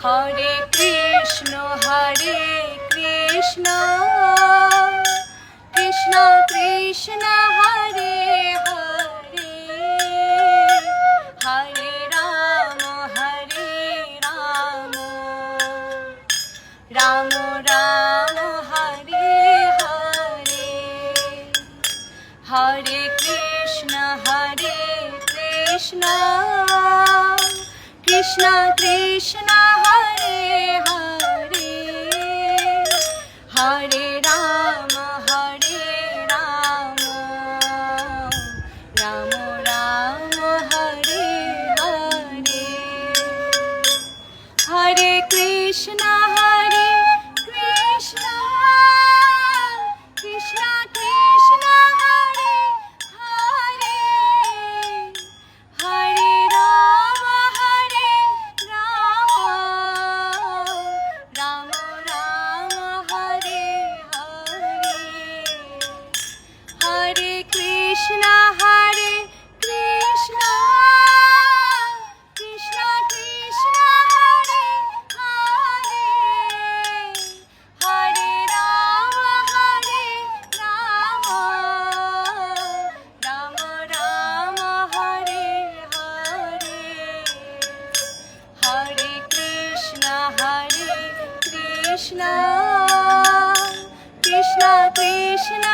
Hare Krishna Krishna Krishna Hare Hare, Hare Ram Ram Ram Hare Hare, Hare Krishna Krishna Krishna Hare Hare, Hare Ram Ram Ram Hare Hare, Hare Krishna Krishna Krishna Hare Hare, Hare Ram Ram Hare Hare, Hare Krishna Krishna Krishna Hare Hare, Hare Ram Ram Hare Hare, Hare Krishna Krishna Krishna